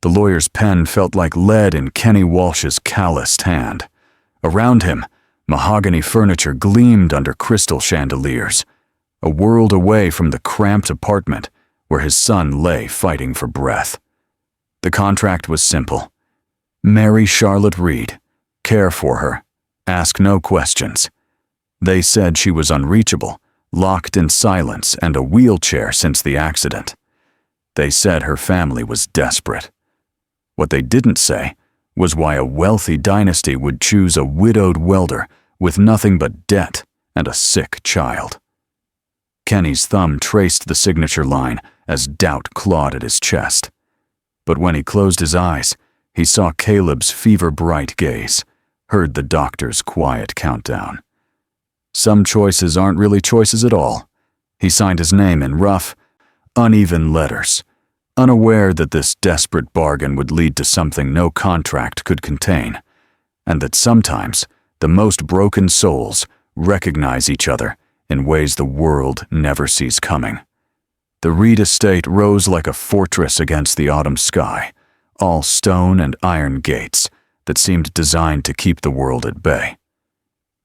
The lawyer's pen felt like lead in Kenny Walsh's calloused hand. Around him, mahogany furniture gleamed under crystal chandeliers, a world away from the cramped apartment where his son lay fighting for breath. The contract was simple. Marry Charlotte Reed, care for her, ask no questions. They said she was unreachable, locked in silence and a wheelchair since the accident. They said her family was desperate. What they didn't say was why a wealthy dynasty would choose a widowed welder with nothing but debt and a sick child. Kenny's thumb traced the signature line as doubt clawed at his chest. But when he closed his eyes, he saw Caleb's fever-bright gaze, heard the doctor's quiet countdown. Some choices aren't really choices at all. He signed his name in rough, uneven letters, unaware that this desperate bargain would lead to something no contract could contain, and that sometimes the most broken souls recognize each other in ways the world never sees coming. The Reed estate rose like a fortress against the autumn sky, all stone and iron gates that seemed designed to keep the world at bay.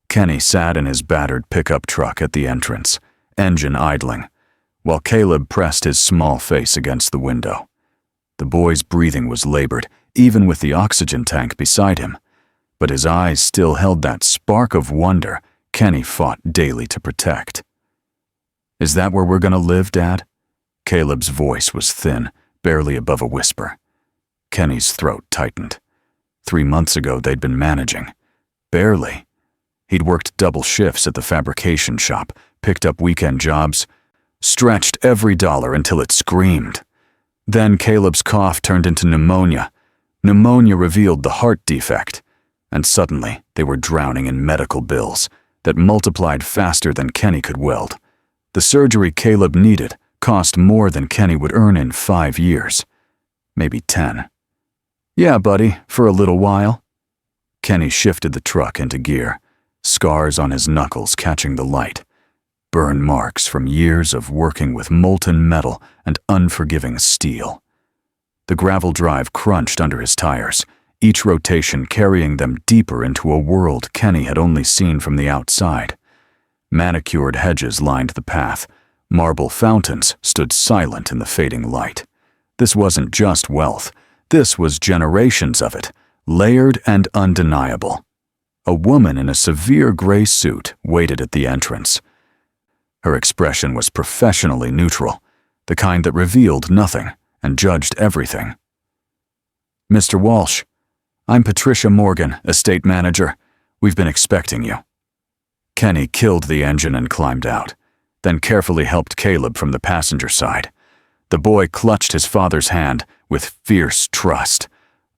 Kenny sat in his battered pickup truck at the entrance, engine idling, while Caleb pressed his small face against the window. The boy's breathing was labored, even with the oxygen tank beside him, but his eyes still held that spark of wonder Kenny fought daily to protect. "Is that where we're gonna live, Dad?" Caleb's voice was thin, barely above a whisper. Kenny's throat tightened. 3 months ago they'd been managing. Barely. He'd worked double shifts at the fabrication shop, picked up weekend jobs, stretched every dollar until it screamed. Then Caleb's cough turned into pneumonia. Pneumonia revealed the heart defect, and suddenly they were drowning in medical bills that multiplied faster than Kenny could weld. The surgery Caleb needed cost more than Kenny would earn in 5 years. Maybe 10. "Yeah, buddy, for a little while." Kenny shifted the truck into gear, scars on his knuckles catching the light, burn marks from years of working with molten metal and unforgiving steel. The gravel drive crunched under his tires, each rotation carrying them deeper into a world Kenny had only seen from the outside. Manicured hedges lined the path. Marble fountains stood silent in the fading light. This wasn't just wealth. This was generations of it, layered and undeniable. A woman in a severe gray suit waited at the entrance. Her expression was professionally neutral, the kind that revealed nothing and judged everything. "Mr. Walsh, I'm Patricia Morgan, estate manager. We've been expecting you." Kenny killed the engine and climbed out, then carefully helped Caleb from the passenger side. The boy clutched his father's hand with fierce trust,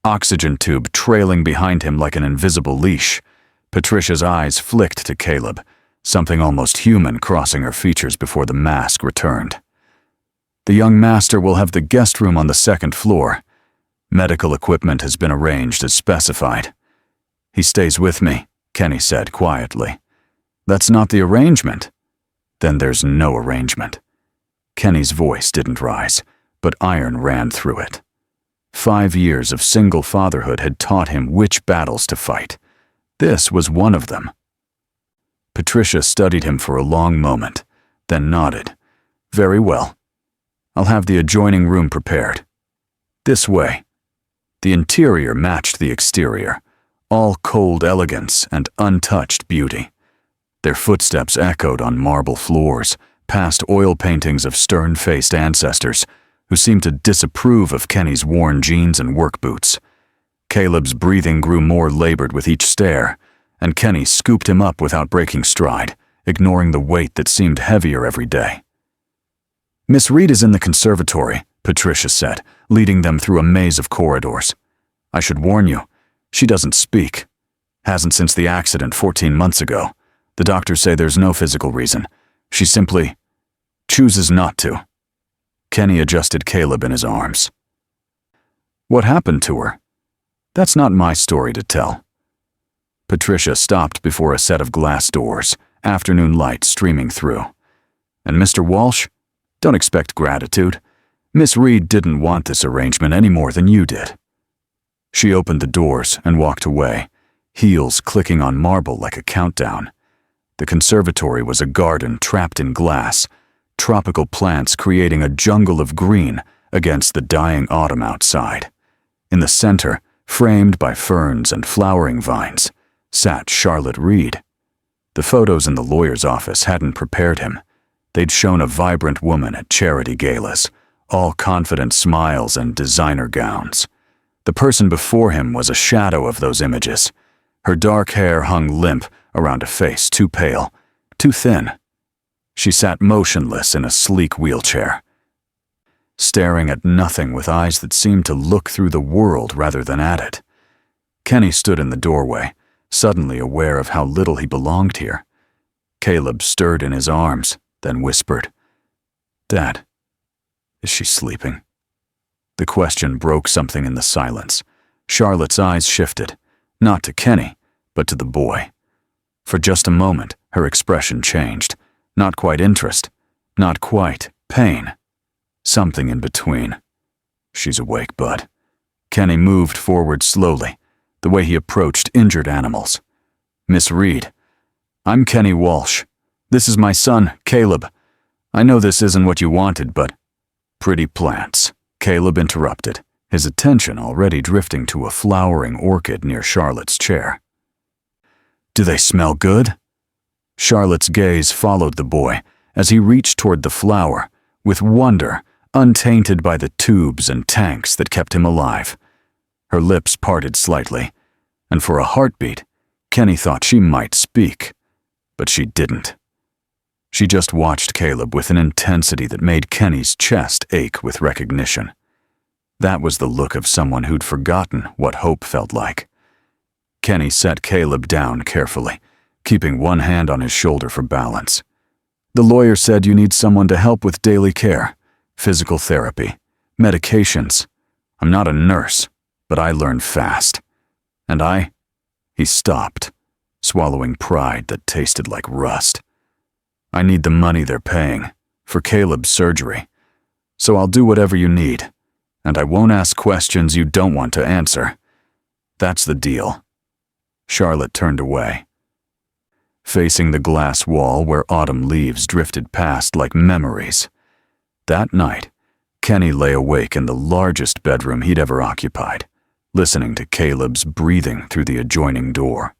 oxygen tube trailing behind him like an invisible leash. Patricia's eyes flicked to Caleb, something almost human crossing her features before the mask returned. "The young master will have the guest room on the 2nd floor. Medical equipment has been arranged as specified." "He stays with me," Kenny said quietly. "That's not the arrangement." "Then there's no arrangement." Kenny's voice didn't rise, but iron ran through it. 5 years of single fatherhood had taught him which battles to fight. This was one of them. Patricia studied him for a long moment, then nodded. "Very well. I'll have the adjoining room prepared. This way." The interior matched the exterior, all cold elegance and untouched beauty. Their footsteps echoed on marble floors, past oil paintings of stern-faced ancestors who seemed to disapprove of Kenny's worn jeans and work boots. Caleb's breathing grew more labored with each stare, and Kenny scooped him up without breaking stride, ignoring the weight that seemed heavier every day. "Miss Reed is in the conservatory," Patricia said, leading them through a maze of corridors. "I should warn you, she doesn't speak. Hasn't since the accident 14 months ago. The doctors say there's no physical reason. She simply chooses not to." Kenny adjusted Caleb in his arms. "What happened to her?" "That's not my story to tell." Patricia stopped before a set of glass doors, afternoon light streaming through. "And Mr. Walsh, don't expect gratitude. Miss Reed didn't want this arrangement any more than you did. She opened the doors and walked away, heels clicking on marble like a countdown. The conservatory was a garden trapped in glass, tropical plants creating a jungle of green against the dying autumn outside. In the center, framed by ferns and flowering vines, sat Charlotte Reed. The photos in the lawyer's office hadn't prepared him. They'd shown a vibrant woman at charity galas, all confident smiles and designer gowns. The person before him was a shadow of those images. Her dark hair hung limp around a face too pale, too thin. She sat motionless in a sleek wheelchair, staring at nothing with eyes that seemed to look through the world rather than at it. Kenny stood in the doorway, suddenly aware of how little he belonged here. Caleb stirred in his arms, then whispered, "Dad, is she sleeping?" The question broke something in the silence. Charlotte's eyes shifted, not to Kenny, but to the boy. For just a moment, her expression changed. Not quite interest, not quite pain. Something in between. "She's awake, bud." Kenny moved forward slowly, the way he approached injured animals. "Miss Reed, I'm Kenny Walsh. This is my son, Caleb. I know this isn't what you wanted, but—" "Pretty plants," Caleb interrupted, his attention already drifting to a flowering orchid near Charlotte's chair. "Do they smell good?" Charlotte's gaze followed the boy as he reached toward the flower, with wonder untainted by the tubes and tanks that kept him alive. Her lips parted slightly, and for a heartbeat, Kenny thought she might speak, but she didn't. She just watched Caleb with an intensity that made Kenny's chest ache with recognition. That was the look of someone who'd forgotten what hope felt like. Kenny set Caleb down carefully, keeping one hand on his shoulder for balance. "The lawyer said you need someone to help with daily care, physical therapy, medications. I'm not a nurse, but I learned fast. And I—" He stopped, swallowing pride that tasted like rust. "I need the money they're paying, for Caleb's surgery. So I'll do whatever you need, and I won't ask questions you don't want to answer. That's the deal." Charlotte turned away, facing the glass wall where autumn leaves drifted past like memories. That night, Kenny lay awake in the largest bedroom he'd ever occupied, listening to Caleb's breathing through the adjoining door.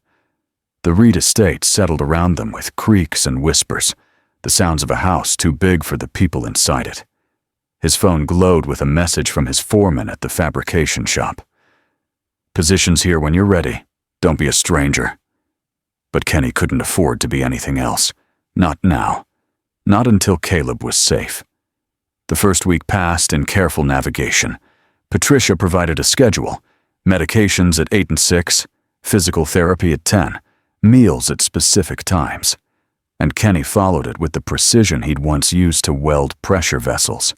The Reed estate settled around them with creaks and whispers, the sounds of a house too big for the people inside it. His phone glowed with a message from his foreman at the fabrication shop. "Position's here when you're ready. Don't be a stranger." But Kenny couldn't afford to be anything else. Not now. Not until Caleb was safe. The first week passed in careful navigation. Patricia provided a schedule: medications at 8 and 6, physical therapy at 10, meals at specific times. And Kenny followed it with the precision he'd once used to weld pressure vessels.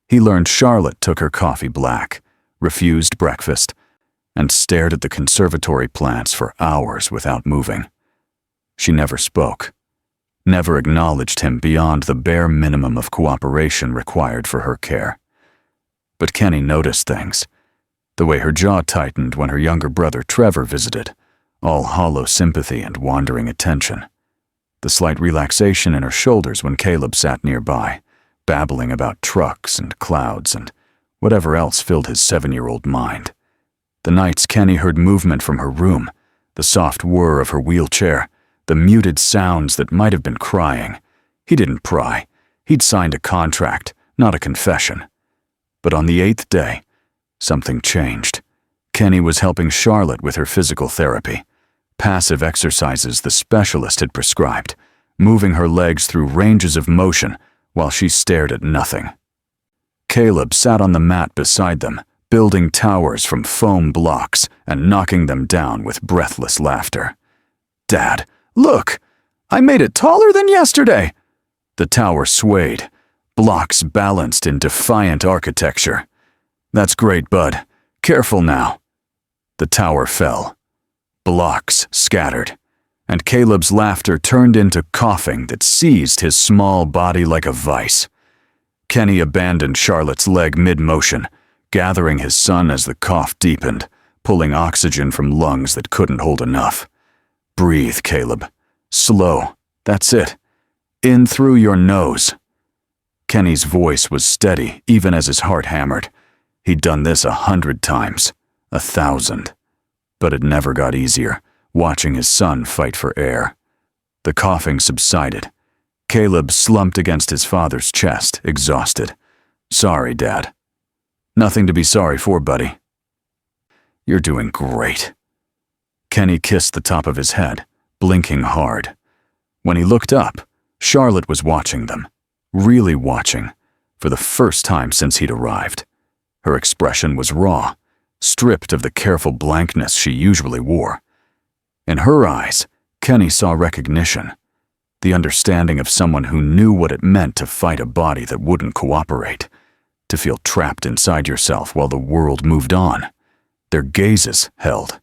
He learned Charlotte took her coffee black, refused breakfast, and stared at the conservatory plants for hours without moving. She never spoke, never acknowledged him beyond the bare minimum of cooperation required for her care. But Kenny noticed things. The way her jaw tightened when her younger brother Trevor visited, all hollow sympathy and wandering attention. The slight relaxation in her shoulders when Caleb sat nearby, babbling about trucks and clouds and whatever else filled his 7-year-old mind. The nights Kenny heard movement from her room, the soft whir of her wheelchair, the muted sounds that might have been crying. He didn't pry. He'd signed a contract, not a confession. But on the 8th day, something changed. Kenny was helping Charlotte with her physical therapy, passive exercises the specialist had prescribed, moving her legs through ranges of motion while she stared at nothing. Caleb sat on the mat beside them, building towers from foam blocks and knocking them down with breathless laughter. "Dad, look! I made it taller than yesterday!" The tower swayed, blocks balanced in defiant architecture. "That's great, bud. Careful now." The tower fell. Blocks scattered, and Caleb's laughter turned into coughing that seized his small body like a vice. Kenny abandoned Charlotte's leg mid-motion, gathering his son as the cough deepened, pulling oxygen from lungs that couldn't hold enough. Breathe, Caleb. Slow. That's it. In through your nose. Kenny's voice was steady, even as his heart hammered. He'd done this 100 times, 1,000. But it never got easier, watching his son fight for air. The coughing subsided. Caleb slumped against his father's chest, exhausted. Sorry, Dad. Nothing to be sorry for, buddy. You're doing great. Kenny kissed the top of his head, blinking hard. When he looked up, Charlotte was watching them, really watching, for the first time since he'd arrived. Her expression was raw, stripped of the careful blankness she usually wore. In her eyes, Kenny saw recognition, the understanding of someone who knew what it meant to fight a body that wouldn't cooperate, to feel trapped inside yourself while the world moved on. Their gazes held.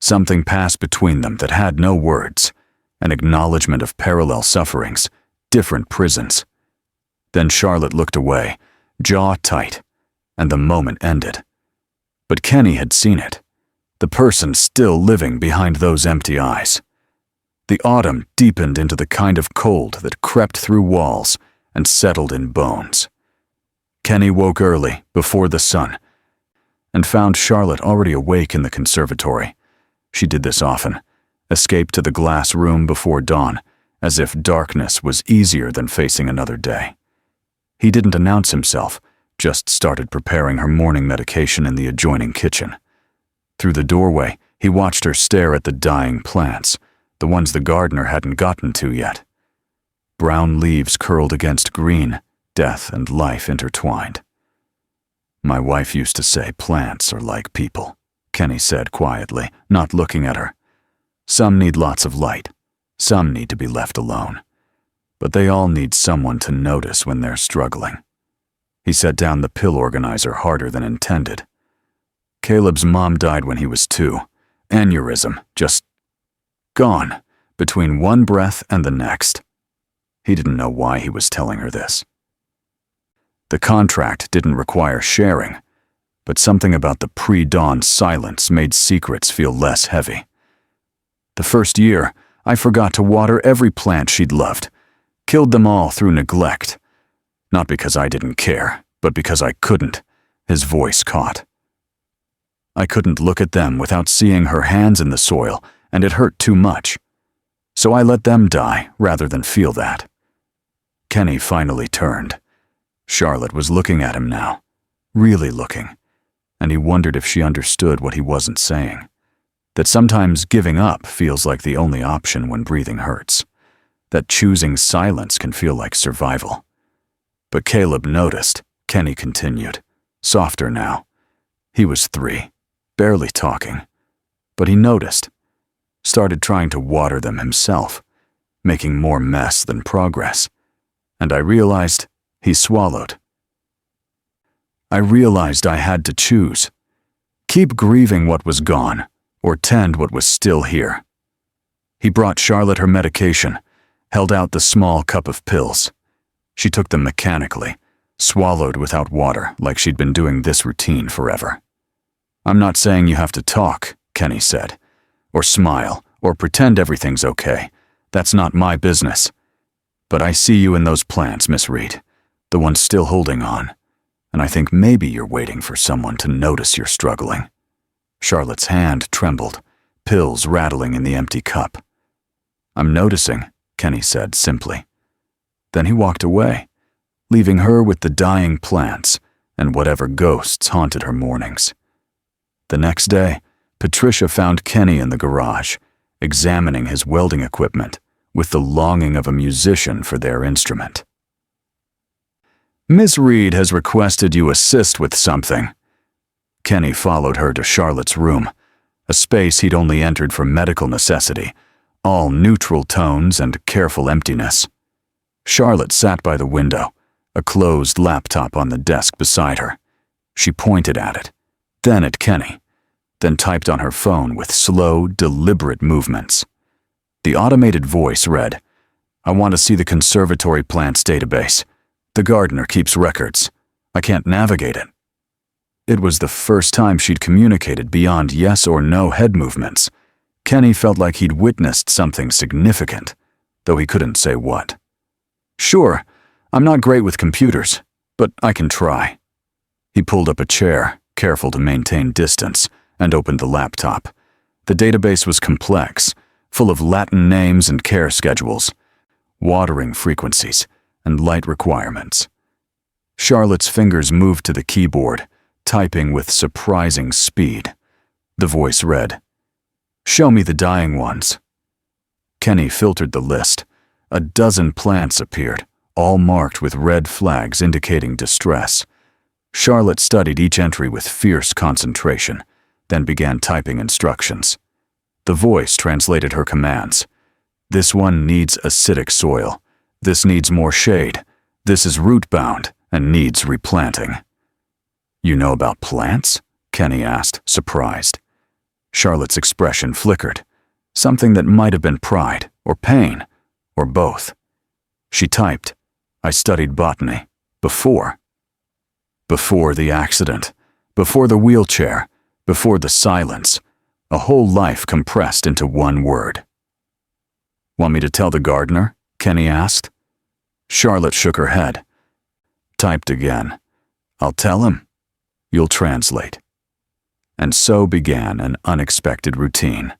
Something passed between them that had no words, an acknowledgement of parallel sufferings, different prisons. Then Charlotte looked away, jaw tight, and the moment ended. But Kenny had seen it, the person still living behind those empty eyes. The autumn deepened into the kind of cold that crept through walls and settled in bones. Kenny woke early, before the sun, and found Charlotte already awake in the conservatory. She did this often, escaped to the glass room before dawn, as if darkness was easier than facing another day. He didn't announce himself, just started preparing her morning medication in the adjoining kitchen. Through the doorway, he watched her stare at the dying plants, the ones the gardener hadn't gotten to yet. Brown leaves curled against green, death and life intertwined. My wife used to say plants are like people, Kenny said quietly, not looking at her. Some need lots of light, some need to be left alone, but they all need someone to notice when they're struggling. He set down the pill organizer harder than intended. Caleb's mom died when he was 2. Aneurysm, just gone, between one breath and the next. He didn't know why he was telling her this. The contract didn't require sharing, but something about the pre-dawn silence made secrets feel less heavy. The first year, I forgot to water every plant she'd loved, killed them all through neglect. Not because I didn't care, but because I couldn't, his voice caught. I couldn't look at them without seeing her hands in the soil, and it hurt too much. So I let them die rather than feel that. Kenny finally turned. Charlotte was looking at him now, really looking, and he wondered if she understood what he wasn't saying. That sometimes giving up feels like the only option when breathing hurts. That choosing silence can feel like survival. But Caleb noticed. Kenny continued, softer now. He was 3, barely talking. But he noticed. Started trying to water them himself, making more mess than progress. And I realized he swallowed. I realized I had to choose. Keep grieving what was gone, or tend what was still here. He brought Charlotte her medication, held out the small cup of pills. She took them mechanically, swallowed without water like she'd been doing this routine forever. I'm not saying you have to talk, Kenny said, or smile, or pretend everything's okay. That's not my business. But I see you in those plants, Miss Reed, the ones still holding on, and I think maybe you're waiting for someone to notice you're struggling. Charlotte's hand trembled, pills rattling in the empty cup. I'm noticing, Kenny said simply. Then he walked away, leaving her with the dying plants and whatever ghosts haunted her mornings. The next day, Patricia found Kenny in the garage, examining his welding equipment with the longing of a musician for their instrument. Miss Reed has requested you assist with something. Kenny followed her to Charlotte's room, a space he'd only entered for medical necessity, all neutral tones and careful emptiness. Charlotte sat by the window, a closed laptop on the desk beside her. She pointed at it, then at Kenny, then typed on her phone with slow, deliberate movements. The automated voice read, I want to see the conservatory plants database. The gardener keeps records. I can't navigate it. It was the first time she'd communicated beyond yes or no head movements. Kenny felt like he'd witnessed something significant, though he couldn't say what. Sure, I'm not great with computers, but I can try. He pulled up a chair, careful to maintain distance, and opened the laptop. The database was complex, full of Latin names and care schedules, watering frequencies, and light requirements. Charlotte's fingers moved to the keyboard, typing with surprising speed. The voice read, "Show me the dying ones." Kenny filtered the list. A dozen plants appeared, all marked with red flags indicating distress. Charlotte studied each entry with fierce concentration, then began typing instructions. The voice translated her commands. This one needs acidic soil. This needs more shade. This is root-bound and needs replanting. You know about plants? Kenny asked, surprised. Charlotte's expression flickered. Something that might have been pride, or pain, or both. She typed, I studied botany. Before. Before the accident. Before the wheelchair. Before the silence. A whole life compressed into one word. Want me to tell the gardener? Kenny asked. Charlotte shook her head. Typed again. I'll tell him. You'll translate. And so began an unexpected routine.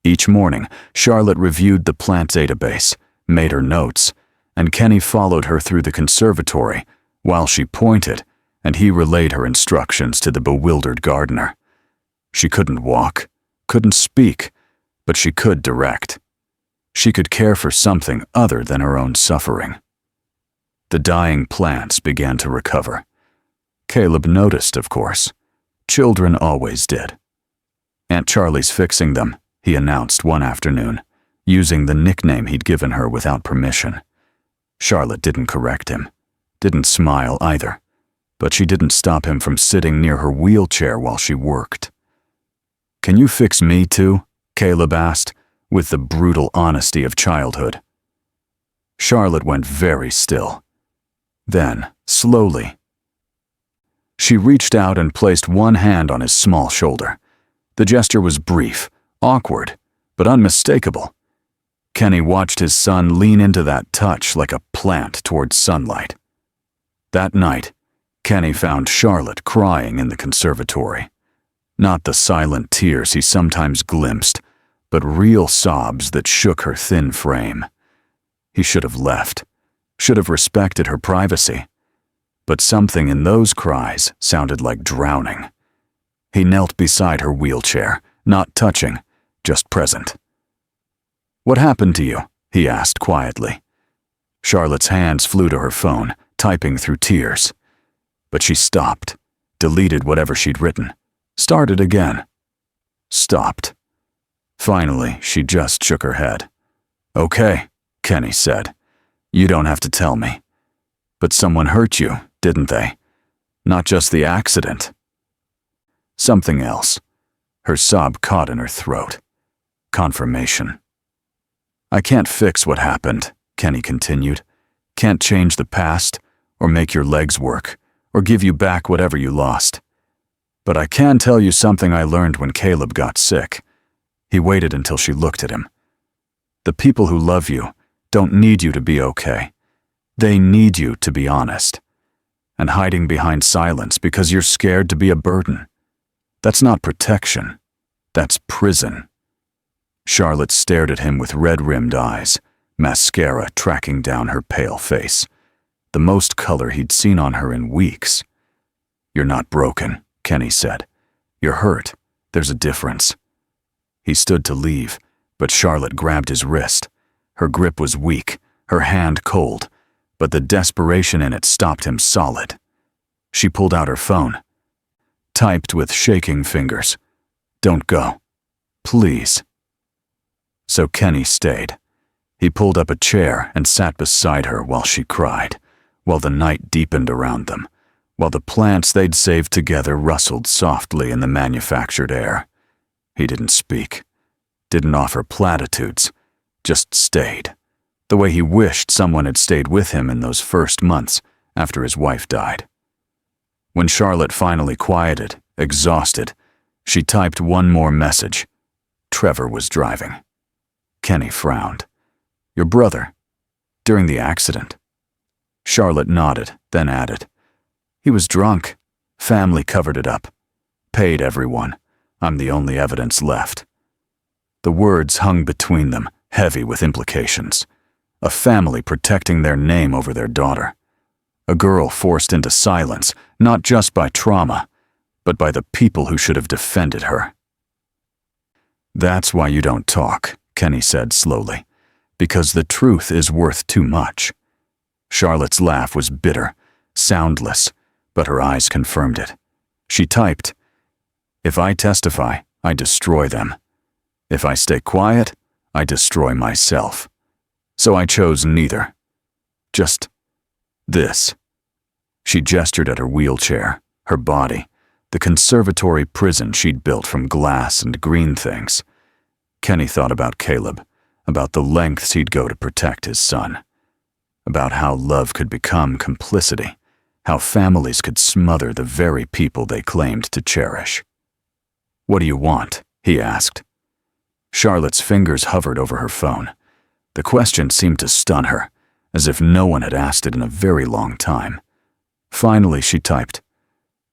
Each morning, Charlotte reviewed the plant database, made her notes, and Kenny followed her through the conservatory while she pointed, and he relayed her instructions to the bewildered gardener. She couldn't walk, couldn't speak, but she could direct. She could care for something other than her own suffering. The dying plants began to recover. Caleb noticed, of course. Children always did. Aunt Charlie's fixing them, he announced one afternoon, using the nickname he'd given her without permission. Charlotte didn't correct him, didn't smile either, but she didn't stop him from sitting near her wheelchair while she worked. Can you fix me too? Caleb asked, with the brutal honesty of childhood. Charlotte went very still. Then, slowly, she reached out and placed one hand on his small shoulder. The gesture was brief, awkward, but unmistakable. Kenny watched his son lean into that touch like a plant towards sunlight. That night, Kenny found Charlotte crying in the conservatory. Not the silent tears he sometimes glimpsed, but real sobs that shook her thin frame. He should have left, should have respected her privacy. But something in those cries sounded like drowning. He knelt beside her wheelchair, not touching, just present. What happened to you? He asked quietly. Charlotte's hands flew to her phone, typing through tears. But she stopped, deleted whatever she'd written, started again. Stopped. Finally, she just shook her head. Okay, Kenny said. You don't have to tell me. But someone hurt you, didn't they? Not just the accident. Something else. Her sob caught in her throat. Confirmation. I can't fix what happened, Kenny continued. Can't change the past, or make your legs work, or give you back whatever you lost. But I can tell you something I learned when Caleb got sick. He waited until she looked at him. The people who love you don't need you to be okay. They need you to be honest. And hiding behind silence because you're scared to be a burden. That's not protection. That's prison. Charlotte stared at him with red-rimmed eyes, mascara tracking down her pale face. The most color he'd seen on her in weeks. You're not broken, Kenny said. You're hurt. There's a difference. He stood to leave, but Charlotte grabbed his wrist. Her grip was weak, her hand cold, but the desperation in it stopped him solid. She pulled out her phone. Typed with shaking fingers. Don't go. Please. So Kenny stayed. He pulled up a chair and sat beside her while she cried, while the night deepened around them, while the plants they'd saved together rustled softly in the manufactured air. He didn't speak, didn't offer platitudes, just stayed, the way he wished someone had stayed with him in those first months after his wife died. When Charlotte finally quieted, exhausted, she typed one more message. Trevor was driving. Kenny frowned. Your brother? During the accident? Charlotte nodded, then added, he was drunk. Family covered it up. Paid everyone. I'm the only evidence left. The words hung between them, heavy with implications. A family protecting their name over their daughter. A girl forced into silence, not just by trauma, but by the people who should have defended her. That's why you don't talk, Kenny said slowly, because the truth is worth too much. Charlotte's laugh was bitter, soundless, but her eyes confirmed it. She typed, if I testify, I destroy them. If I stay quiet, I destroy myself. So I chose neither. Just this. She gestured at her wheelchair, her body, the conservatory prison she'd built from glass and green things. Kenny thought about Caleb, about the lengths he'd go to protect his son, about how love could become complicity, how families could smother the very people they claimed to cherish. What do you want? He asked. Charlotte's fingers hovered over her phone. The question seemed to stun her, as if no one had asked it in a very long time. Finally, she typed,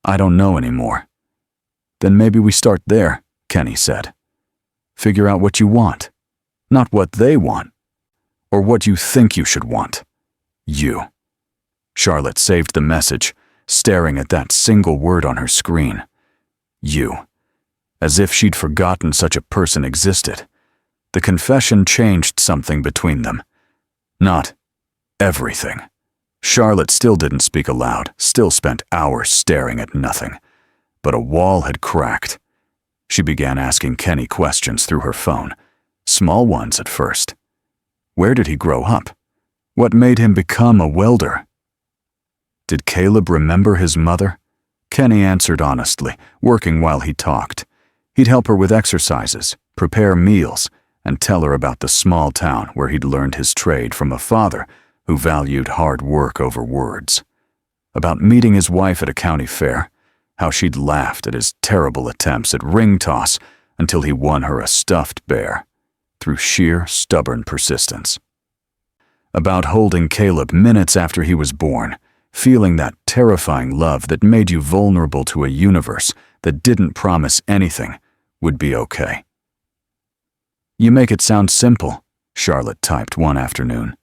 I don't know anymore. Then maybe we start there, Kenny said. Figure out what you want, not what they want, or what you think you should want. You. Charlotte saved the message, staring at that single word on her screen. You. As if she'd forgotten such a person existed. The confession changed something between them. Not everything. Charlotte still didn't speak aloud, still spent hours staring at nothing. But a wall had cracked. She began asking Kenny questions through her phone, small ones at first. Where did he grow up? What made him become a welder? Did Caleb remember his mother? Kenny answered honestly, working while he talked. He'd help her with exercises, prepare meals, and tell her about the small town where he'd learned his trade from a father who valued hard work over words. About meeting his wife at a county fair, how she'd laughed at his terrible attempts at ring toss until he won her a stuffed bear, through sheer stubborn persistence. About holding Caleb minutes after he was born, feeling that terrifying love that made you vulnerable to a universe that didn't promise anything would be okay. You make it sound simple, Charlotte typed one afternoon.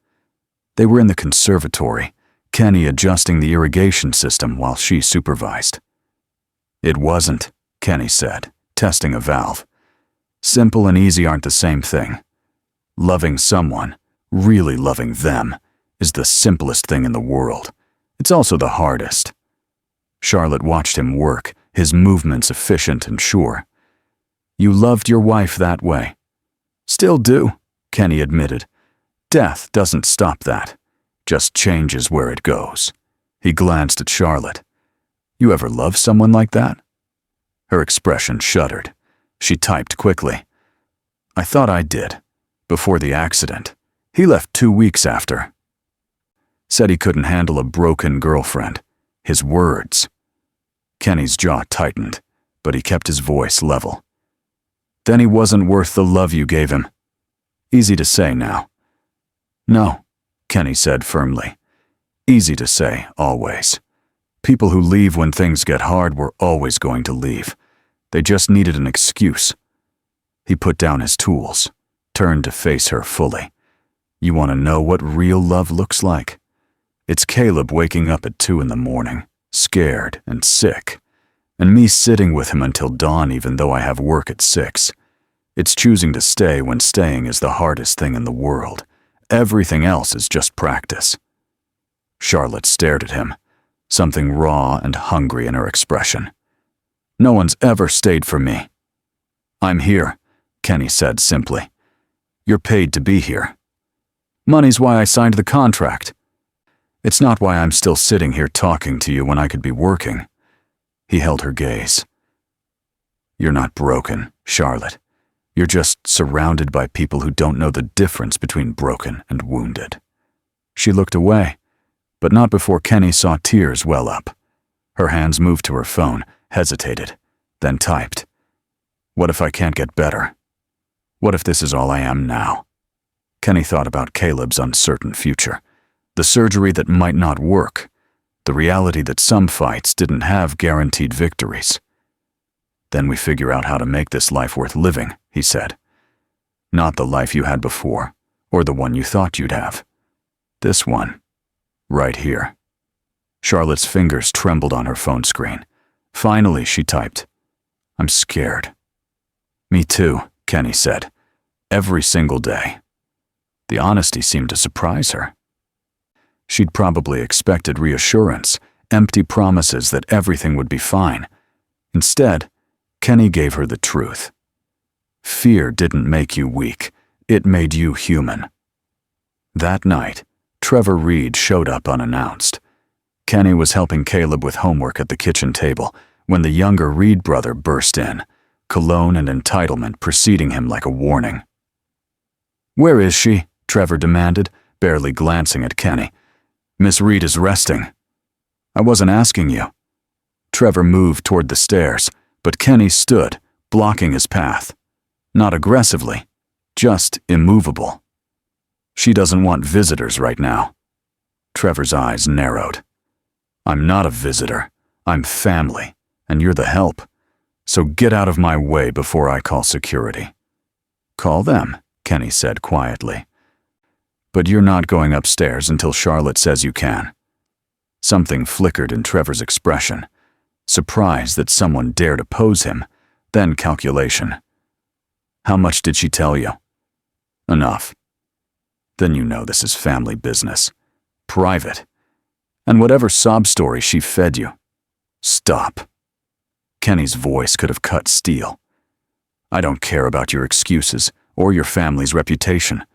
They were in the conservatory, Kenny adjusting the irrigation system while she supervised. It wasn't, Kenny said, testing a valve. Simple and easy aren't the same thing. Loving someone, really loving them, is the simplest thing in the world. It's also the hardest. Charlotte watched him work, his movements efficient and sure. You loved your wife that way. Still do, Kenny admitted. Death doesn't stop that, just changes where it goes. He glanced at Charlotte. You ever love someone like that? Her expression shuddered. She typed quickly. I thought I did, before the accident. He left 2 weeks after. Said he couldn't handle a broken girlfriend. His words. Kenny's jaw tightened, but he kept his voice level. Then he wasn't worth the love you gave him. Easy to say now. No, Kenny said firmly. Easy to say, always. People who leave when things get hard were always going to leave. They just needed an excuse. He put down his tools, turned to face her fully. You want to know what real love looks like? It's Caleb waking up at 2 a.m, scared and sick, and me sitting with him until dawn even though I have work at 6. It's choosing to stay when staying is the hardest thing in the world. Everything else is just practice. Charlotte stared at him, something raw and hungry in her expression. No one's ever stayed for me. I'm here, Kenny said simply. You're paid to be here. Money's why I signed the contract. It's not why I'm still sitting here talking to you when I could be working. He held her gaze. You're not broken, Charlotte. You're just surrounded by people who don't know the difference between broken and wounded." She looked away, but not before Kenny saw tears well up. Her hands moved to her phone, hesitated, then typed, "What if I can't get better? What if this is all I am now?" Kenny thought about Caleb's uncertain future, the surgery that might not work, the reality that some fights didn't have guaranteed victories. "Then we figure out how to make this life worth living," he said. "Not the life you had before, or the one you thought you'd have. This one, right here." Charlotte's fingers trembled on her phone screen. Finally, she typed, "I'm scared." "Me too," Kenny said. "Every single day." The honesty seemed to surprise her. She'd probably expected reassurance, empty promises that everything would be fine. Instead, Kenny gave her the truth. Fear didn't make you weak, it made you human. That night, Trevor Reed showed up unannounced. Kenny was helping Caleb with homework at the kitchen table when the younger Reed brother burst in, cologne and entitlement preceding him like a warning. "Where is she?" Trevor demanded, barely glancing at Kenny. "Miss Reed is resting." "I wasn't asking you." Trevor moved toward the stairs, but Kenny stood, blocking his path. Not aggressively, just immovable. "She doesn't want visitors right now." Trevor's eyes narrowed. "I'm not a visitor. I'm family, and you're the help. So get out of my way before I call security." "Call them," Kenny said quietly. "But you're not going upstairs until Charlotte says you can." Something flickered in Trevor's expression. Surprise that someone dared oppose him, then calculation. "How much did she tell you?" "Enough." "Then you know this is family business. Private. And whatever sob story she fed you." "Stop." Kenny's voice could have cut steel. "I don't care about your excuses or your family's reputation.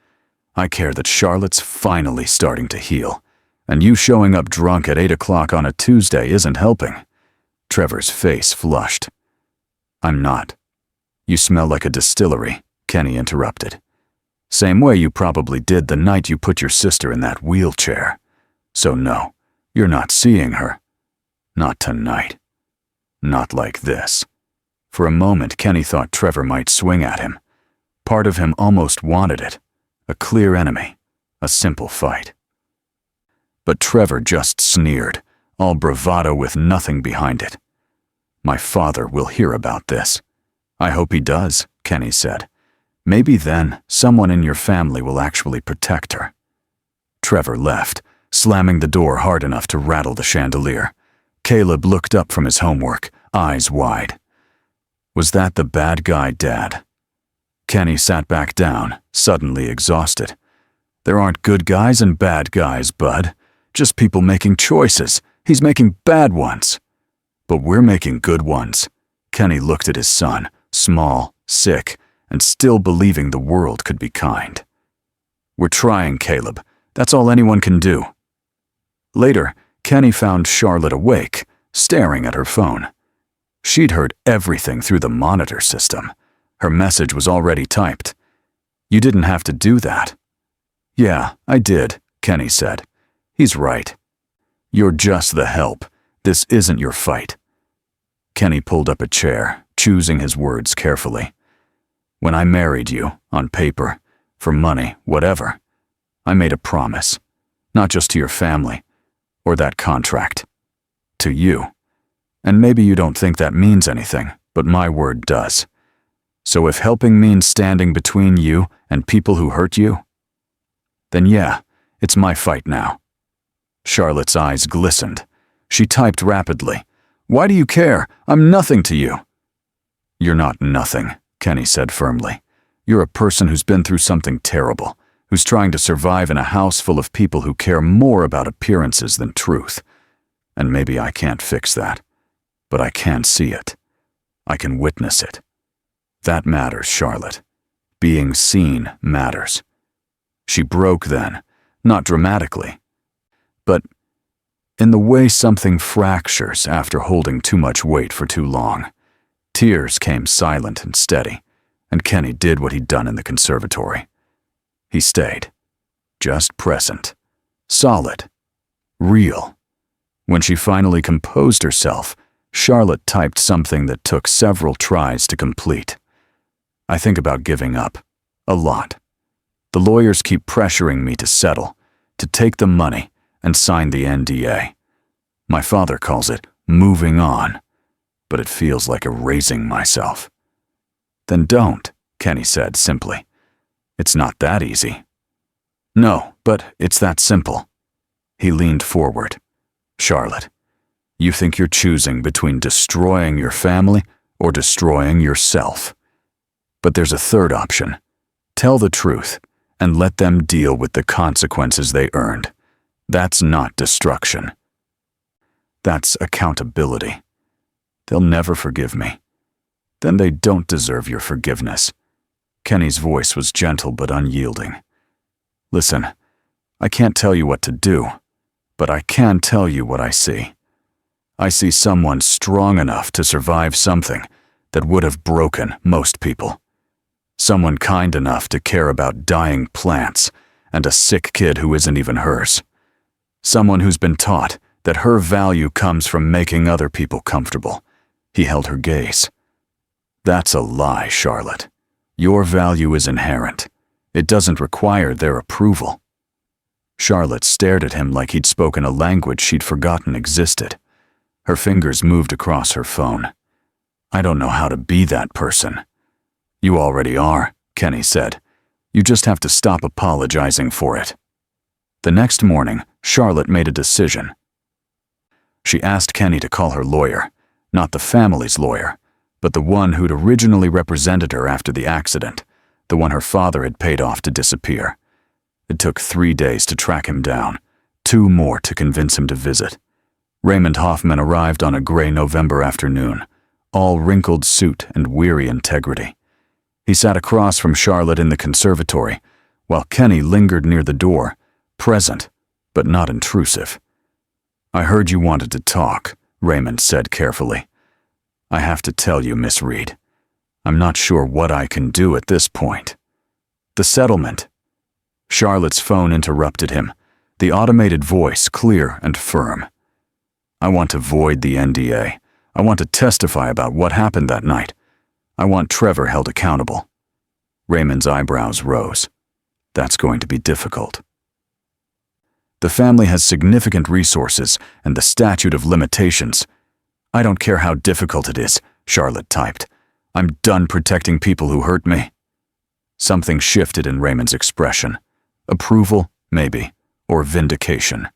I care that Charlotte's finally starting to heal, and you showing up drunk at 8 o'clock on a Tuesday isn't helping." Trevor's face flushed. "I'm not." "You smell like a distillery," Kenny interrupted. "Same way you probably did the night you put your sister in that wheelchair. So no, you're not seeing her. Not tonight. Not like this." For a moment, Kenny thought Trevor might swing at him. Part of him almost wanted it. A clear enemy. A simple fight. But Trevor just sneered, all bravado with nothing behind it. "My father will hear about this." "I hope he does," Kenny said. "Maybe then someone in your family will actually protect her." Trevor left, slamming the door hard enough to rattle the chandelier. Caleb looked up from his homework, eyes wide. Was that the bad guy, Dad? Kenny sat back down, suddenly exhausted. "There aren't good guys and bad guys, bud. Just people making choices. He's making bad ones." "But we're making good ones." Kenny looked at his son, small, sick, and still believing the world could be kind. "We're trying, Caleb. That's all anyone can do." Later, Kenny found Charlotte awake, staring at her phone. She'd heard everything through the monitor system. Her message was already typed. "You didn't have to do that." "Yeah, I did," Kenny said. "He's right. You're just the help. This isn't your fight." Kenny pulled up a chair, choosing his words carefully. "When I married you, on paper, for money, whatever, I made a promise, not just to your family, or that contract, to you. And maybe you don't think that means anything, but my word does. So if helping means standing between you and people who hurt you, then yeah, it's my fight now." Charlotte's eyes glistened. She typed rapidly. "Why do you care? I'm nothing to you." "You're not nothing," Kenny said firmly. "You're a person who's been through something terrible, who's trying to survive in a house full of people who care more about appearances than truth. And maybe I can't fix that, but I can see it. I can witness it. That matters, Charlotte. Being seen matters." She broke then, not dramatically, but in the way something fractures after holding too much weight for too long. Tears came silent and steady, and Kenny did what he'd done in the conservatory. He stayed. Just present. Solid. Real. When she finally composed herself, Charlotte typed something that took several tries to complete. I think about giving up. A lot. The lawyers keep pressuring me to settle, to take the money and sign the NDA. My father calls it moving on, but it feels like erasing myself. Then don't, Kenny said simply. It's not that easy. No, but it's that simple. He leaned forward. Charlotte, you think you're choosing between destroying your family or destroying yourself. But there's a third option. Tell the truth and let them deal with the consequences they earned. That's not destruction. That's accountability. They'll never forgive me. Then they don't deserve your forgiveness. Kenny's voice was gentle but unyielding. Listen, I can't tell you what to do, but I can tell you what I see. I see someone strong enough to survive something that would have broken most people. Someone kind enough to care about dying plants and a sick kid who isn't even hers. Someone who's been taught that her value comes from making other people comfortable. He held her gaze. That's a lie, Charlotte. Your value is inherent. It doesn't require their approval. Charlotte stared at him like he'd spoken a language she'd forgotten existed. Her fingers moved across her phone. I don't know how to be that person. You already are, Kenny said. You just have to stop apologizing for it. The next morning, Charlotte made a decision. She asked Kenny to call her lawyer, not the family's lawyer, but the one who'd originally represented her after the accident, the one her father had paid off to disappear. It took 3 days to track him down, 2 more to convince him to visit. Raymond Hoffman arrived on a gray November afternoon, all wrinkled suit and weary integrity. He sat across from Charlotte in the conservatory, while Kenny lingered near the door, present, but not intrusive. I heard you wanted to talk, Raymond said carefully. I have to tell you, Miss Reed, I'm not sure what I can do at this point. The settlement. Charlotte's phone interrupted him, the automated voice clear and firm. I want to void the NDA. I want to testify about what happened that night. I want Trevor held accountable. Raymond's eyebrows rose. That's going to be difficult. The family has significant resources and the statute of limitations. I don't care how difficult it is, Charlotte typed. I'm done protecting people who hurt me. Something shifted in Raymond's expression. Approval, maybe, or vindication.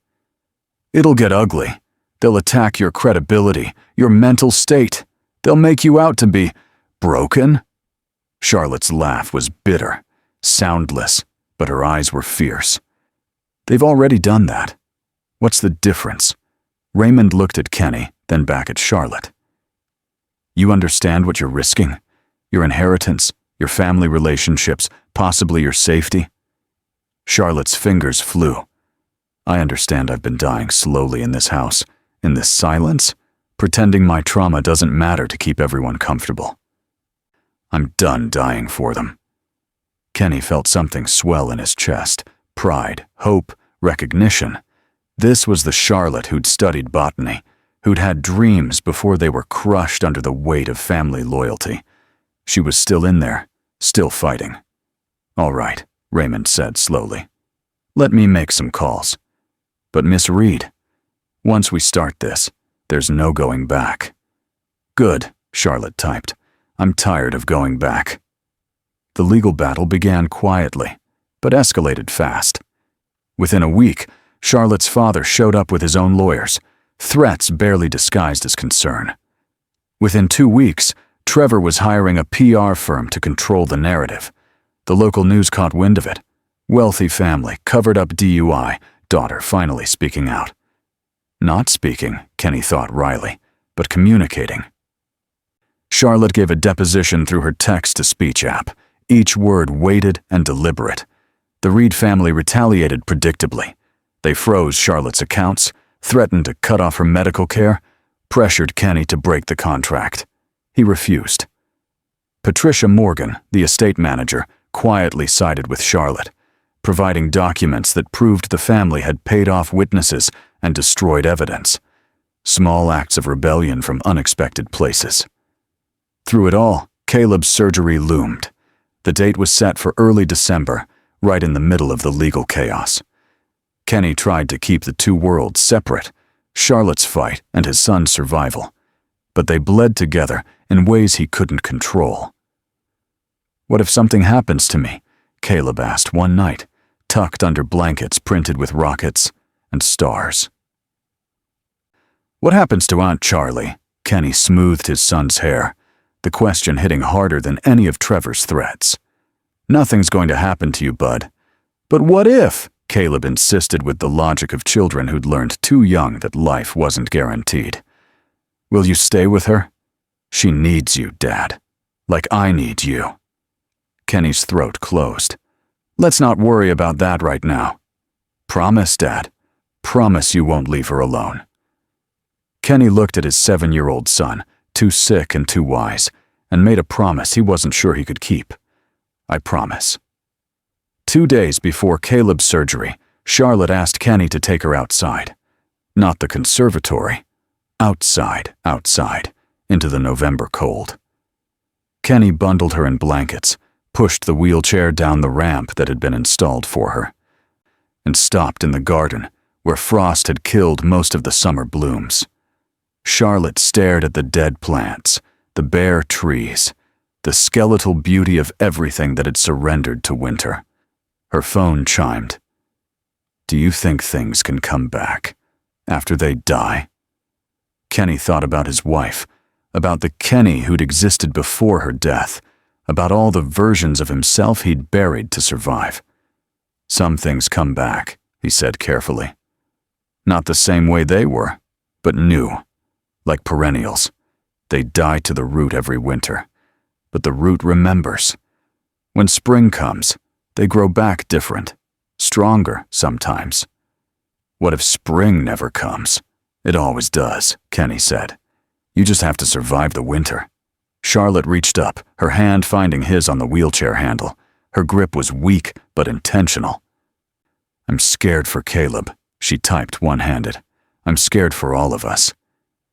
It'll get ugly. They'll attack your credibility, your mental state. They'll make you out to be broken. Charlotte's laugh was bitter, soundless, but her eyes were fierce. They've already done that. What's the difference? Raymond looked at Kenny, then back at Charlotte. You understand what you're risking? Your inheritance, your family relationships, possibly your safety? Charlotte's fingers flew. I understand I've been dying slowly in this house, in this silence, pretending my trauma doesn't matter to keep everyone comfortable. I'm done dying for them. Kenny felt something swell in his chest. Pride, hope, recognition. This was the Charlotte who'd studied botany, who'd had dreams before they were crushed under the weight of family loyalty. She was still in there, still fighting. All right, Raymond said slowly. Let me make some calls. But Miss Reed, once we start this, there's no going back. Good, Charlotte typed. I'm tired of going back. The legal battle began quietly, but escalated fast. Within a week, Charlotte's father showed up with his own lawyers, threats barely disguised as concern. Within 2 weeks, Trevor was hiring a PR firm to control the narrative. The local news caught wind of it. Wealthy family, covered up DUI, daughter finally speaking out. Not speaking, Kenny thought wryly, but communicating. Charlotte gave a deposition through her text-to-speech app, each word weighted and deliberate. The Reed family retaliated predictably. They froze Charlotte's accounts, threatened to cut off her medical care, pressured Kenny to break the contract. He refused. Patricia Morgan, the estate manager, quietly sided with Charlotte, providing documents that proved the family had paid off witnesses and destroyed evidence. Small acts of rebellion from unexpected places. Through it all, Caleb's surgery loomed. The date was set for early December, right in the middle of the legal chaos. Kenny tried to keep the two worlds separate, Charlotte's fight and his son's survival, but they bled together in ways he couldn't control. "What if something happens to me?" Caleb asked one night, tucked under blankets printed with rockets and stars. "What happens to Aunt Charlie?" Kenny smoothed his son's hair, the question hitting harder than any of Trevor's threats. "Nothing's going to happen to you, bud." "But what if?" Caleb insisted with the logic of children who'd learned too young that life wasn't guaranteed. "Will you stay with her?" "She needs you, Dad. Like I need you." Kenny's throat closed. "Let's not worry about that right now." "Promise, Dad. Promise you won't leave her alone." Kenny looked at his 7-year-old son, too sick and too wise, and made a promise he wasn't sure he could keep. "I promise." 2 days before Caleb's surgery, Charlotte asked Kenny to take her outside. Not the conservatory. Outside, into the November cold. Kenny bundled her in blankets, pushed the wheelchair down the ramp that had been installed for her, and stopped in the garden, where frost had killed most of the summer blooms. Charlotte stared at the dead plants, the bare trees, the skeletal beauty of everything that had surrendered to winter. Her phone chimed. "Do you think things can come back after they die?" Kenny thought about his wife, about the Kenny who'd existed before her death, about all the versions of himself he'd buried to survive. "Some things come back," he said carefully. "Not the same way they were, but new, like perennials. They die to the root every winter, but the root remembers. When spring comes, they grow back different, stronger sometimes." "What if spring never comes?" "It always does," Kenny said. "You just have to survive the winter." Charlotte reached up, her hand finding his on the wheelchair handle. Her grip was weak but intentional. "I'm scared for Caleb," she typed one-handed. "I'm scared for all of us."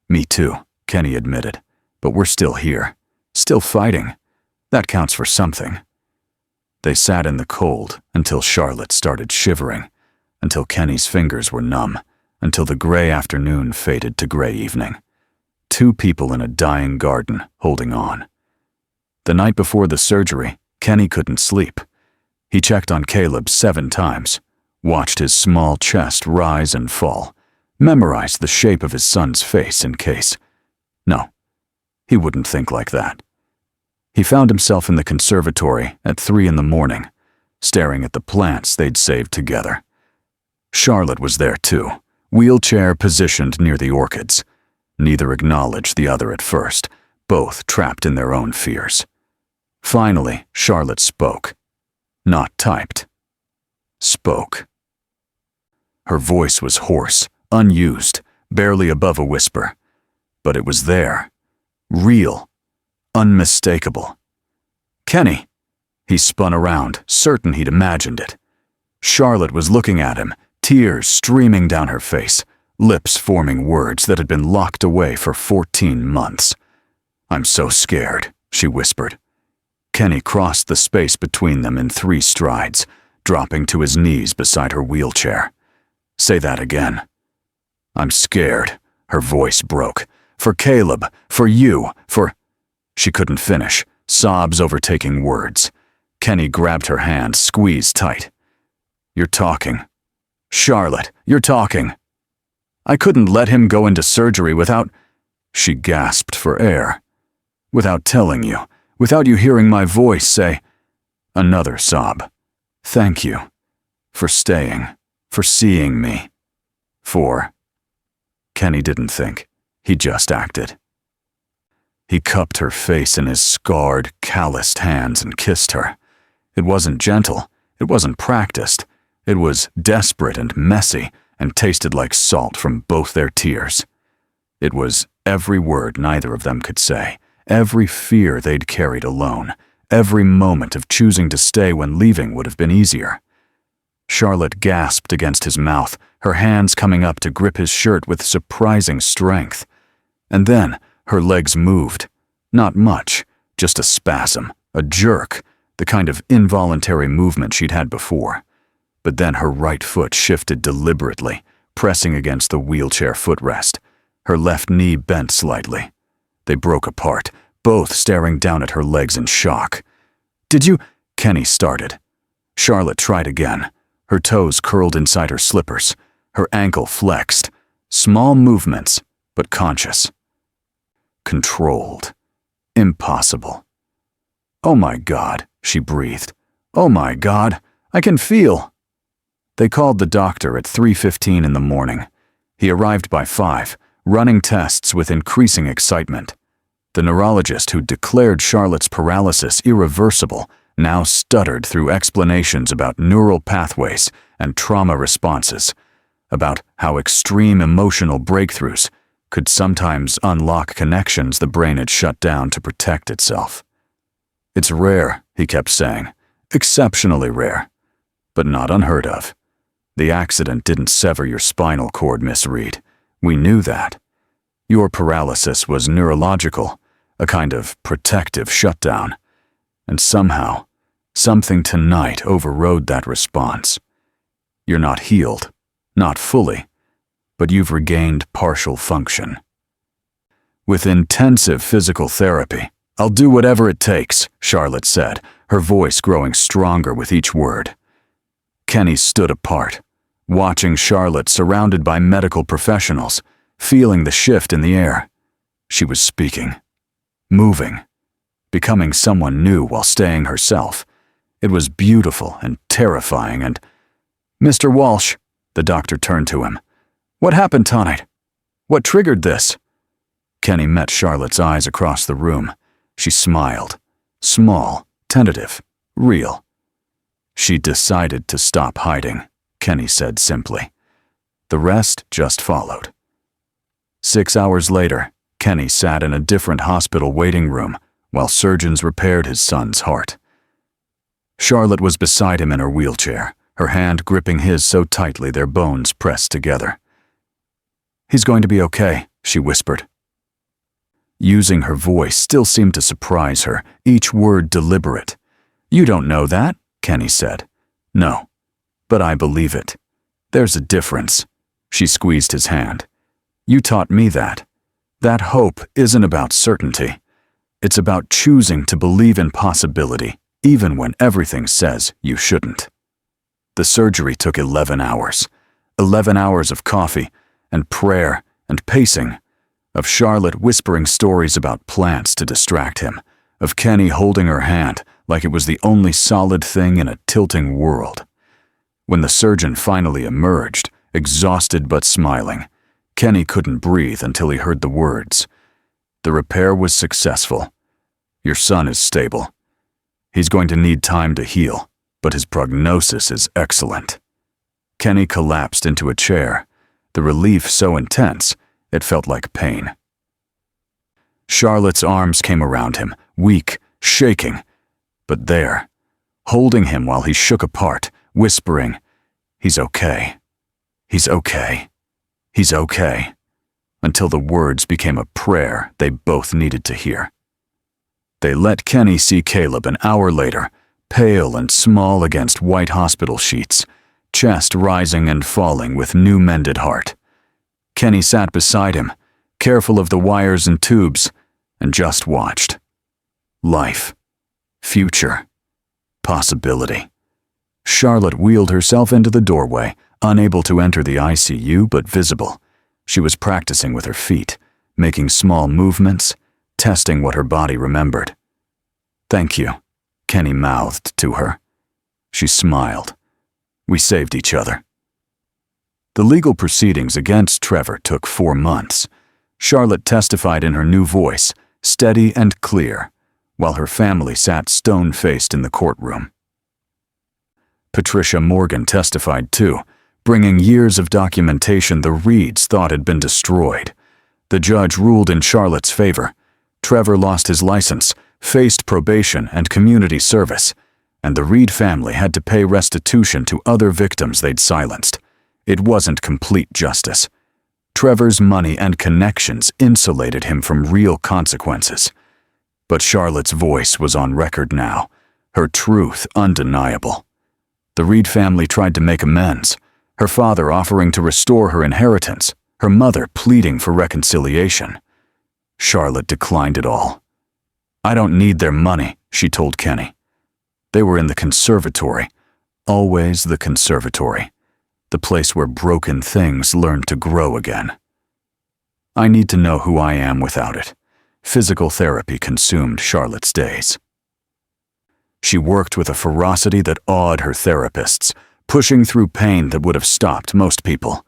"Me too," Kenny admitted. "But we're still here, still fighting. That counts for something." They sat in the cold until Charlotte started shivering, until Kenny's fingers were numb, until the gray afternoon faded to gray evening. Two people in a dying garden holding on. The night before the surgery, Kenny couldn't sleep. He checked on Caleb 7 times, watched his small chest rise and fall, memorized the shape of his son's face in case. No, he wouldn't think like that. He found himself in the conservatory at 3 a.m, staring at the plants they'd saved together. Charlotte was there too, wheelchair positioned near the orchids. Neither acknowledged the other at first, both trapped in their own fears. Finally, Charlotte spoke. Not typed. Spoke. Her voice was hoarse, unused, barely above a whisper. But it was there. Real. Unmistakable. "Kenny!" He spun around, certain he'd imagined it. Charlotte was looking at him, tears streaming down her face, lips forming words that had been locked away for 14 months. "I'm so scared," she whispered. Kenny crossed the space between them in 3 strides, dropping to his knees beside her wheelchair. "Say that again." "I'm scared," her voice broke. "For Caleb, for you, for—" She couldn't finish, sobs overtaking words. Kenny grabbed her hand, squeezed tight. "You're talking. Charlotte, you're talking. I couldn't let him go into surgery without—" She gasped for air. "Without telling you, without you hearing my voice say—" Another sob. "Thank you. For staying. For seeing me. For—" Kenny didn't think. He just acted. He cupped her face in his scarred, calloused hands and kissed her. It wasn't gentle. It wasn't practiced. It was desperate and messy and tasted like salt from both their tears. It was every word neither of them could say, every fear they'd carried alone, every moment of choosing to stay when leaving would have been easier. Charlotte gasped against his mouth, her hands coming up to grip his shirt with surprising strength. And then her legs moved. Not much, just a spasm, a jerk, the kind of involuntary movement she'd had before. But then her right foot shifted deliberately, pressing against the wheelchair footrest. Her left knee bent slightly. They broke apart, both staring down at her legs in shock. "Did you—" Kenny started. Charlotte tried again. Her toes curled inside her slippers, her ankle flexed. Small movements, but conscious. Controlled. Impossible. "Oh my God," she breathed. "Oh my God, I can feel." They called the doctor at 3:15 in the morning. He arrived by 5, running tests with increasing excitement. The neurologist who declared Charlotte's paralysis irreversible now stuttered through explanations about neural pathways and trauma responses, about how extreme emotional breakthroughs could sometimes unlock connections the brain had shut down to protect itself. "It's rare," he kept saying, "exceptionally rare, but not unheard of. The accident didn't sever your spinal cord, Miss Reed. We knew that. Your paralysis was neurological, a kind of protective shutdown. And somehow, something tonight overrode that response. You're not healed, not fully, but you've regained partial function. With intensive physical therapy, I'll do whatever it takes," Charlotte said, her voice growing stronger with each word. Kenny stood apart, watching Charlotte surrounded by medical professionals, feeling the shift in the air. She was speaking, moving, becoming someone new while staying herself. It was beautiful and terrifying and— "Mr. Walsh," the doctor turned to him. "What happened tonight? What triggered this?" Kenny met Charlotte's eyes across the room. She smiled. Small, tentative, real. "She decided to stop hiding," Kenny said simply. The rest just followed. 6 hours later, Kenny sat in a different hospital waiting room while surgeons repaired his son's heart. Charlotte was beside him in her wheelchair, her hand gripping his so tightly their bones pressed together. "He's going to be okay," she whispered. Using her voice still seemed to surprise her, each word deliberate. "You don't know that," Kenny said. "No, but I believe it. There's a difference." She squeezed his hand. "You taught me that. That hope isn't about certainty. It's about choosing to believe in possibility, even when everything says you shouldn't." The surgery took 11 hours. 11 hours of coffee and prayer and pacing, of Charlotte whispering stories about plants to distract him, of Kenny holding her hand like it was the only solid thing in a tilting world. When the surgeon finally emerged, exhausted but smiling, Kenny couldn't breathe until he heard the words. "The repair was successful. Your son is stable. He's going to need time to heal, but his prognosis is excellent." Kenny collapsed into a chair, the relief so intense it felt like pain. Charlotte's arms came around him, weak, shaking, but there, holding him while he shook apart, whispering, "He's okay. He's okay. He's okay," until the words became a prayer they both needed to hear. They let Kenny see Caleb an hour later, pale and small against white hospital sheets, chest rising and falling with new mended heart. Kenny sat beside him, careful of the wires and tubes, and just watched. Life. Future. Possibility. Charlotte wheeled herself into the doorway, unable to enter the ICU but visible. She was practicing with her feet, making small movements, testing what her body remembered. "Thank you," Kenny mouthed to her. She smiled. "We saved each other." The legal proceedings against Trevor took 4 months. Charlotte testified in her new voice, steady and clear, while her family sat stone-faced in the courtroom. Patricia Morgan testified too, bringing years of documentation the Reeds thought had been destroyed. The judge ruled in Charlotte's favor. Trevor lost his license, faced probation and community service, and the Reed family had to pay restitution to other victims they'd silenced. It wasn't complete justice. Trevor's money and connections insulated him from real consequences. But Charlotte's voice was on record now, her truth undeniable. The Reed family tried to make amends, her father offering to restore her inheritance, her mother pleading for reconciliation. Charlotte declined it all. "I don't need their money," she told Kenny. They were in the conservatory, always the conservatory, the place where broken things learn to grow again. "I need to know who I am without it." Physical therapy consumed Charlotte's days. She worked with a ferocity that awed her therapists, pushing through pain that would have stopped most people.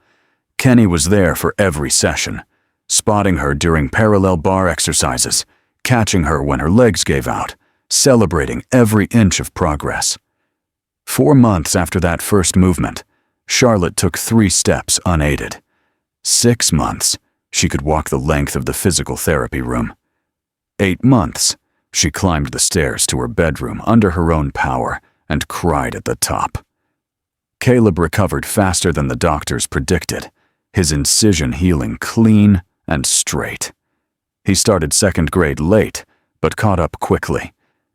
Kenny was there for every session, spotting her during parallel bar exercises, catching her when her legs gave out, celebrating every inch of progress. 4 months after that first movement, Charlotte took 3 steps unaided. 6 months, she could walk the length of the physical therapy room. 8 months, she climbed the stairs to her bedroom under her own power and cried at the top. Caleb recovered faster than the doctors predicted, his incision healing clean and straight. He started 2nd grade late, but caught up quickly,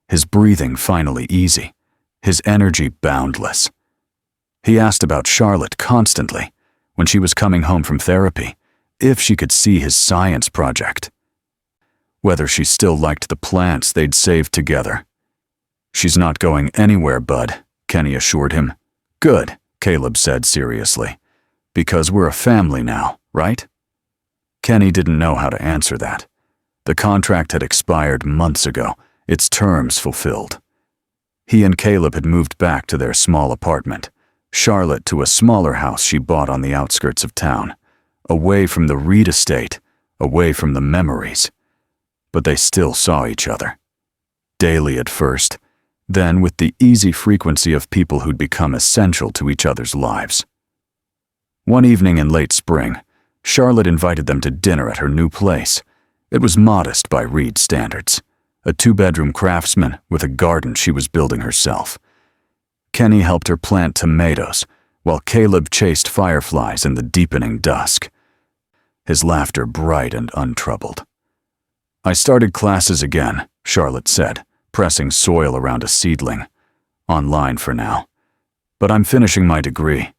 his breathing finally easy, his energy boundless. He asked about Charlotte constantly, when she was coming home from therapy, if she could see his science project, whether she still liked the plants they'd saved together. "She's not going anywhere, bud," Kenny assured him. "Good," Caleb said seriously. "Because we're a family now, right?" Kenny didn't know how to answer that. The contract had expired months ago, its terms fulfilled. He and Caleb had moved back to their small apartment, Charlotte to a smaller house she bought on the outskirts of town, away from the Reed estate, away from the memories. But they still saw each other. Daily at first, then with the easy frequency of people who'd become essential to each other's lives. One evening in late spring, Charlotte invited them to dinner at her new place. It was modest by Reed standards, a 2-bedroom craftsman with a garden she was building herself. Kenny helped her plant tomatoes, while Caleb chased fireflies in the deepening dusk, his laughter bright and untroubled. "I started classes again," Charlotte said, pressing soil around a seedling. "Online for now. But I'm finishing my degree,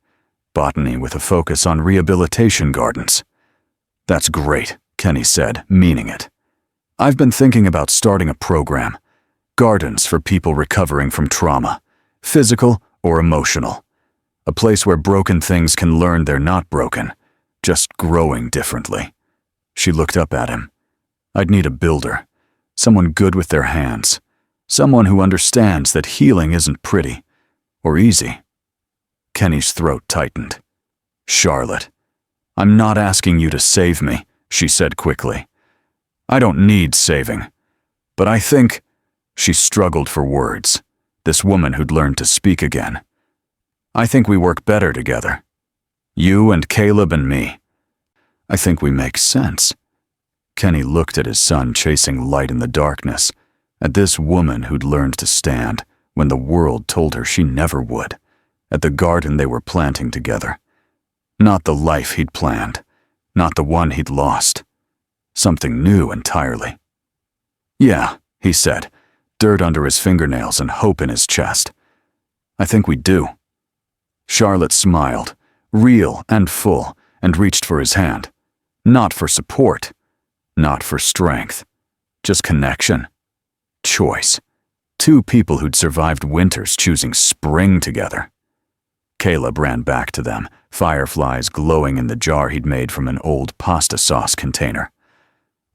botany with a focus on rehabilitation gardens." "That's great," Kenny said, meaning it. "I've been thinking about starting a program. Gardens for people recovering from trauma, physical or emotional. A place where broken things can learn they're not broken, just growing differently." She looked up at him. "I'd need a builder, someone good with their hands, someone who understands that healing isn't pretty or easy." Kenny's throat tightened. "Charlotte, I'm not asking you to save me," she said quickly. "I don't need saving. But I think—" She struggled for words, this woman who'd learned to speak again. "I think we work better together. You and Caleb and me. I think we make sense." Kenny looked at his son chasing light in the darkness, at this woman who'd learned to stand when the world told her she never would, at the garden they were planting together. Not the life he'd planned, not the one he'd lost. Something new entirely. "Yeah," he said, dirt under his fingernails and hope in his chest. "I think we do." Charlotte smiled, real and full, and reached for his hand. Not for support, not for strength, just connection. Choice. 2 people who'd survived winters choosing spring together. Caleb ran back to them, fireflies glowing in the jar he'd made from an old pasta sauce container.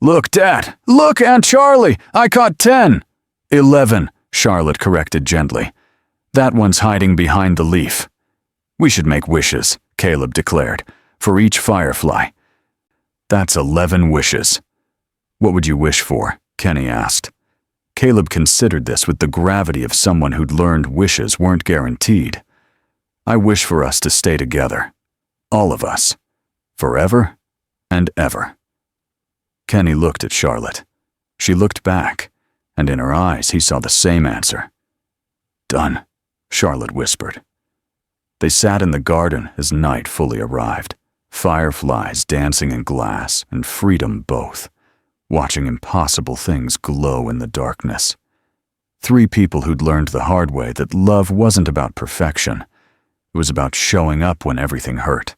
"Look, Dad! Look, Aunt Charlie! I caught 10! 11, Charlotte corrected gently. "That one's hiding behind the leaf." "We should make wishes," Caleb declared, "for each firefly." "That's 11 wishes." "What would you wish for?" Kenny asked. Caleb considered this with the gravity of someone who'd learned wishes weren't guaranteed. "I wish for us to stay together. All of us. Forever and ever." Kenny looked at Charlotte. She looked back, and in her eyes he saw the same answer. "Done," Charlotte whispered. They sat in the garden as night fully arrived, fireflies dancing in glass and freedom both, watching impossible things glow in the darkness. Three people who'd learned the hard way that love wasn't about perfection. It was about showing up when everything hurt,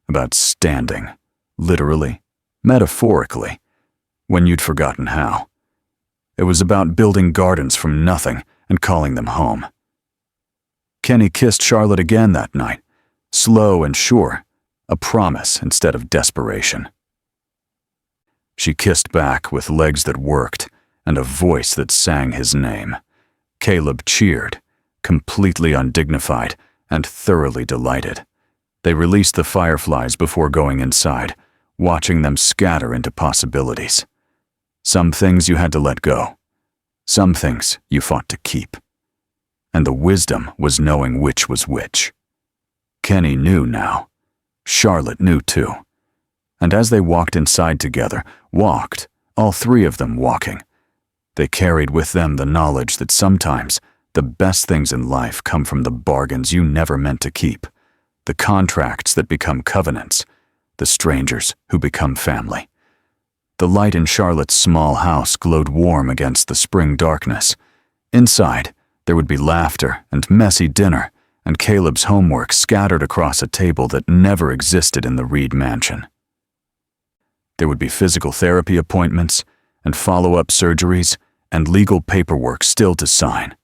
about standing, literally, metaphorically, when you'd forgotten how. It was about building gardens from nothing and calling them home. Kenny kissed Charlotte again that night, slow and sure, a promise instead of desperation. She kissed back with legs that worked and a voice that sang his name. Caleb cheered, completely undignified and thoroughly delighted. They released the fireflies before going inside, watching them scatter into possibilities. Some things you had to let go. Some things you fought to keep. And the wisdom was knowing which was which. Kenny knew now. Charlotte knew too. And as they walked inside together, all three of them walking, they carried with them the knowledge that sometimes the best things in life come from the bargains you never meant to keep, the contracts that become covenants, the strangers who become family. The light in Charlotte's small house glowed warm against the spring darkness. Inside, there would be laughter and messy dinner, and Caleb's homework scattered across a table that never existed in the Reed mansion. There would be physical therapy appointments, and follow-up surgeries, and legal paperwork still to sign.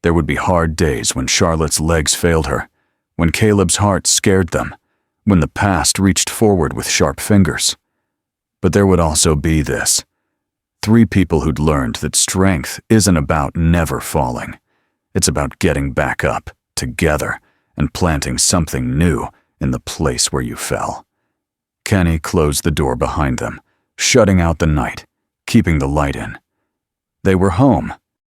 There would be hard days when Charlotte's legs failed her, when Caleb's heart scared them, when the past reached forward with sharp fingers. But there would also be this. Three people who'd learned that strength isn't about never falling. It's about getting back up, together, and planting something new in the place where you fell. Kenny closed the door behind them, shutting out the night, keeping the light in. They were home,